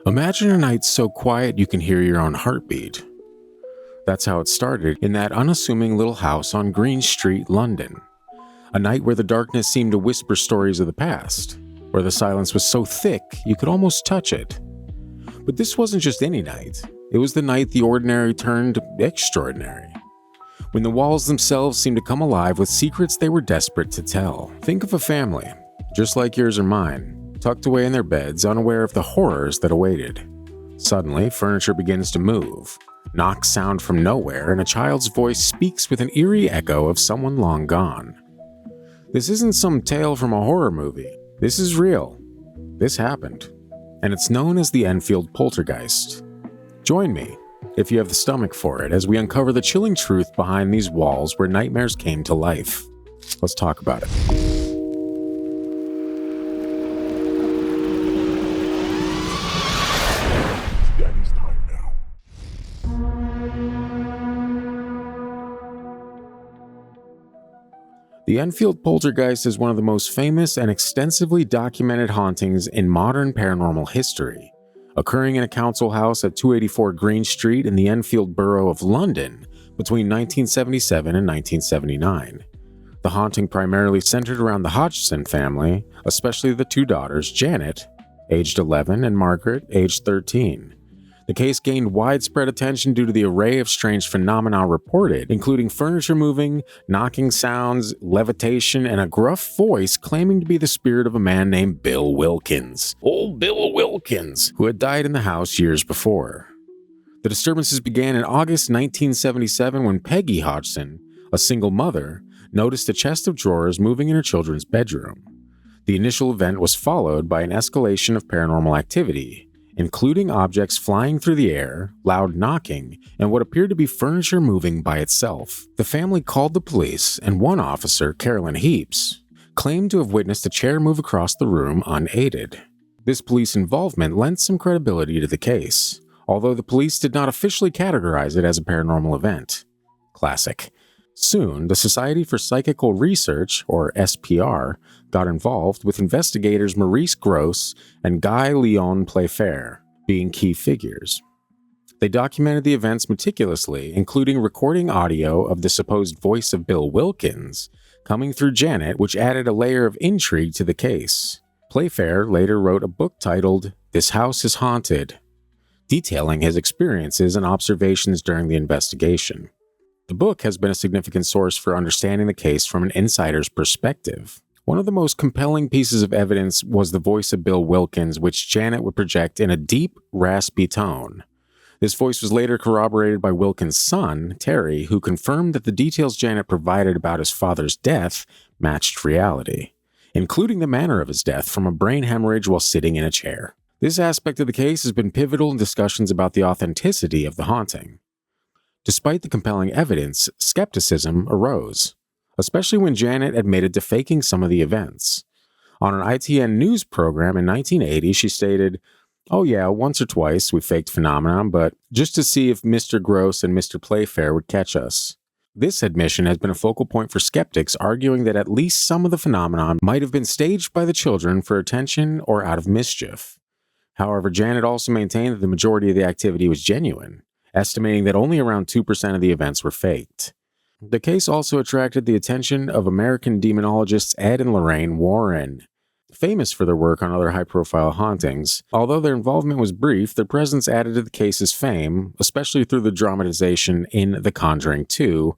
Imagine a night so quiet you can hear your own heartbeat. That's how it started in that unassuming little house on Green Street, London. A night where the darkness seemed to whisper stories of the past, where the silence was so thick you could almost touch it. But this wasn't just any night. It was the night the ordinary turned extraordinary. When the walls themselves seemed to come alive with secrets they were desperate to tell. Think of a family, just like yours or mine, tucked away in their beds, unaware of the horrors that awaited. Suddenly, furniture begins to move. Knocks sound from nowhere, and a child's voice speaks with an eerie echo of someone long gone. This isn't some tale from a horror movie. This is real. This happened. And it's known as the Enfield Poltergeist. Join me, if you have the stomach for it, as we uncover the chilling truth behind these walls where nightmares came to life. Let's talk about it. The Enfield Poltergeist is one of the most famous and extensively documented hauntings in modern paranormal history, occurring in a council house at 284 Green Street in the Enfield borough of London between 1977 and 1979. The haunting primarily centered around the Hodgson family, especially the two daughters, Janet, aged 11, and Margaret, aged 13. The case gained widespread attention due to the array of strange phenomena reported, including furniture moving, knocking sounds, levitation, and a gruff voice claiming to be the spirit of a man named Bill Wilkins. Old Bill Wilkins, who had died in the house years before. The disturbances began in August 1977 when Peggy Hodgson, a single mother, noticed a chest of drawers moving in her children's bedroom. The initial event was followed by an escalation of paranormal activity, including objects flying through the air, loud knocking, and what appeared to be furniture moving by itself. The family called the police, and one officer, Carolyn Heaps, claimed to have witnessed a chair move across the room unaided. This police involvement lent some credibility to the case, although the police did not officially categorize it as a paranormal event. Classic. Soon, the Society for Psychical Research, or SPR, got involved, with investigators Maurice Grosse and Guy Leon Playfair being key figures. They documented the events meticulously, including recording audio of the supposed voice of Bill Wilkins coming through Janet, which added a layer of intrigue to the case. Playfair later wrote a book titled "This House is Haunted," detailing his experiences and observations during the investigation. The book has been a significant source for understanding the case from an insider's perspective. One of the most compelling pieces of evidence was the voice of Bill Wilkins, which Janet would project in a deep, raspy tone. This voice was later corroborated by Wilkins' son, Terry, who confirmed that the details Janet provided about his father's death matched reality, including the manner of his death from a brain hemorrhage while sitting in a chair. This aspect of the case has been pivotal in discussions about the authenticity of the haunting. Despite the compelling evidence, skepticism arose, especially when Janet admitted to faking some of the events. On an ITN news program in 1980, she stated, "Oh yeah, once or twice we faked phenomenon, but just to see if Mr. Grosse and Mr. Playfair would catch us." This admission has been a focal point for skeptics, arguing that at least some of the phenomenon might have been staged by the children for attention or out of mischief. However, Janet also maintained that the majority of the activity was genuine, estimating that only around 2% of the events were faked. The case also attracted the attention of American demonologists Ed and Lorraine Warren, famous for their work on other high-profile hauntings. Although their involvement was brief, their presence added to the case's fame, especially through the dramatization in The Conjuring 2,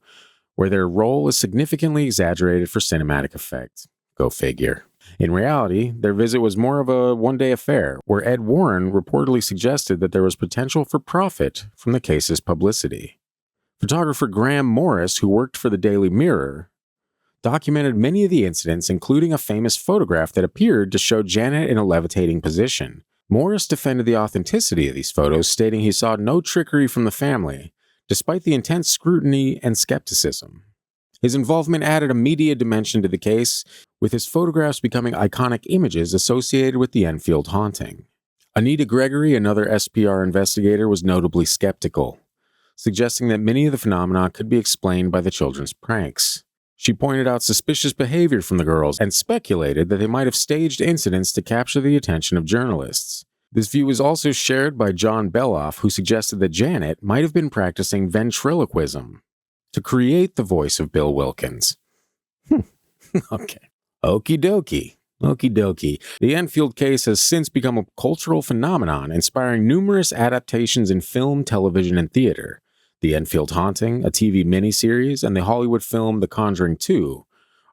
where their role is significantly exaggerated for cinematic effect. Go figure. In reality, their visit was more of a one-day affair, where Ed Warren reportedly suggested that there was potential for profit from the case's publicity. Photographer Graham Morris, who worked for the Daily Mirror, documented many of the incidents, including a famous photograph that appeared to show Janet in a levitating position. Morris defended the authenticity of these photos, stating he saw no trickery from the family, despite the intense scrutiny and skepticism. His involvement added a media dimension to the case, with his photographs becoming iconic images associated with the Enfield haunting. Anita Gregory, another SPR investigator, was notably skeptical, suggesting that many of the phenomena could be explained by the children's pranks. She pointed out suspicious behavior from the girls and speculated that they might have staged incidents to capture the attention of journalists. This view is also shared by John Beloff, who suggested that Janet might have been practicing ventriloquism to create the voice of Bill Wilkins. Okay. Okie dokie. Okie dokie. The Enfield case has since become a cultural phenomenon, inspiring numerous adaptations in film, television, and theater. The Enfield Haunting, a TV miniseries, and the Hollywood film The Conjuring 2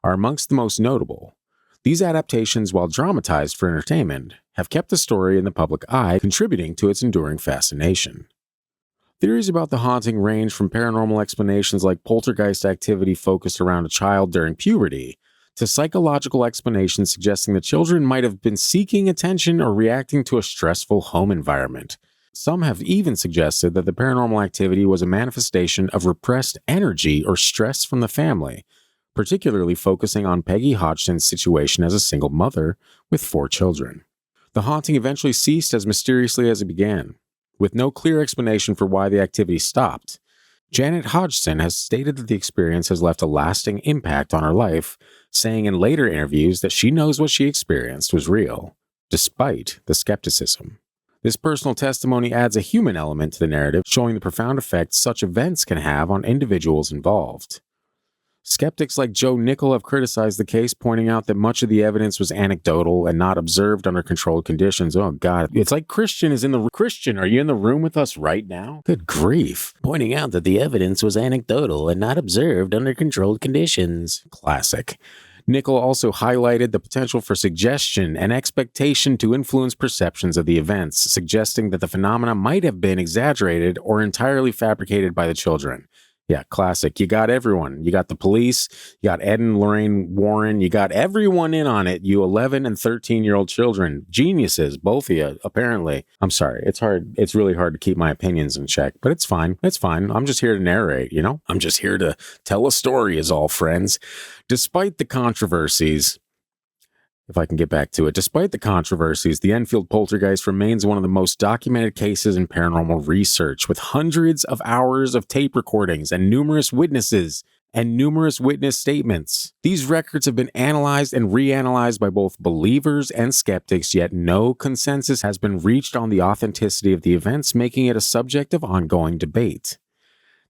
are amongst the most notable. These adaptations, while dramatized for entertainment, have kept the story in the public eye, contributing to its enduring fascination. Theories about the haunting range from paranormal explanations like poltergeist activity focused around a child during puberty, to psychological explanations suggesting that children might have been seeking attention or reacting to a stressful home environment. Some have even suggested that the paranormal activity was a manifestation of repressed energy or stress from the family, particularly focusing on Peggy Hodgson's situation as a single mother with 4 children. The haunting eventually ceased as mysteriously as it began, with no clear explanation for why the activity stopped. Janet Hodgson has stated that the experience has left a lasting impact on her life, saying in later interviews that she knows what she experienced was real, despite the skepticism. This personal testimony adds a human element to the narrative, showing the profound effect such events can have on individuals involved. Skeptics like Joe Nickel have criticized the case, pointing out that much of the evidence was anecdotal and not observed under controlled conditions. Oh, God. It's like Christian, are you in the room with us right now? Good grief. Pointing out that the evidence was anecdotal and not observed under controlled conditions. Classic. Nickel also highlighted the potential for suggestion and expectation to influence perceptions of the events, suggesting that the phenomena might have been exaggerated or entirely fabricated by the children. Yeah, classic. You got everyone. You got the police, you got Ed and Lorraine Warren, you got everyone in on it, you 11 and 13-year-old children. Geniuses, both of you, apparently. I'm sorry, it's hard. It's really hard to keep my opinions in check, but it's fine. It's fine. I'm just here to narrate, you know? I'm just here to tell a story is all, friends. Despite the controversies, if I can get back to it, despite the controversies, the Enfield Poltergeist remains one of the most documented cases in paranormal research, with hundreds of hours of tape recordings and numerous witness statements. These records have been analyzed and reanalyzed by both believers and skeptics, yet no consensus has been reached on the authenticity of the events, making it a subject of ongoing debate.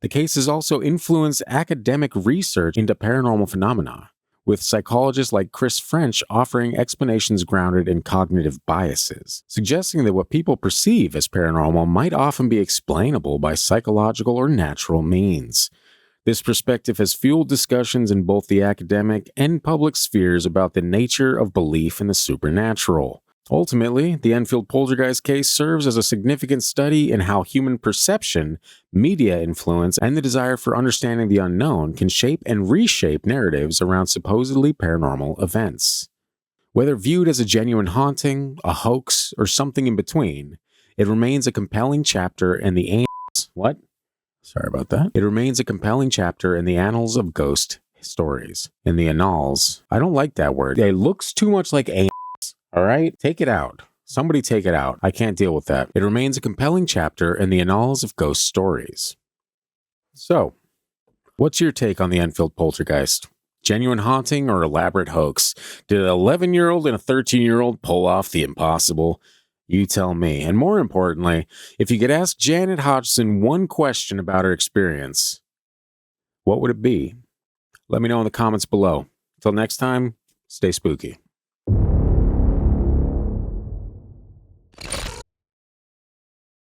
The case has also influenced academic research into paranormal phenomena, with psychologists like Chris French offering explanations grounded in cognitive biases, suggesting that what people perceive as paranormal might often be explainable by psychological or natural means. This perspective has fueled discussions in both the academic and public spheres about the nature of belief in the supernatural. Ultimately, the Enfield Poltergeist case serves as a significant study in how human perception, media influence, and the desire for understanding the unknown can shape and reshape narratives around supposedly paranormal events. Whether viewed as a genuine haunting, a hoax, or something in between, it remains a compelling chapter in the Sorry about that. It remains a compelling chapter in the annals of ghost stories. In the annals. I don't like that word. It looks too much like all right? Take it out. Somebody take it out. I can't deal with that. It remains a compelling chapter in the annals of ghost stories. So, what's your take on the Enfield Poltergeist? Genuine haunting or elaborate hoax? Did an 11-year-old and a 13-year-old pull off the impossible? You tell me. And more importantly, if you could ask Janet Hodgson one question about her experience, what would it be? Let me know in the comments below. Till next time, stay spooky.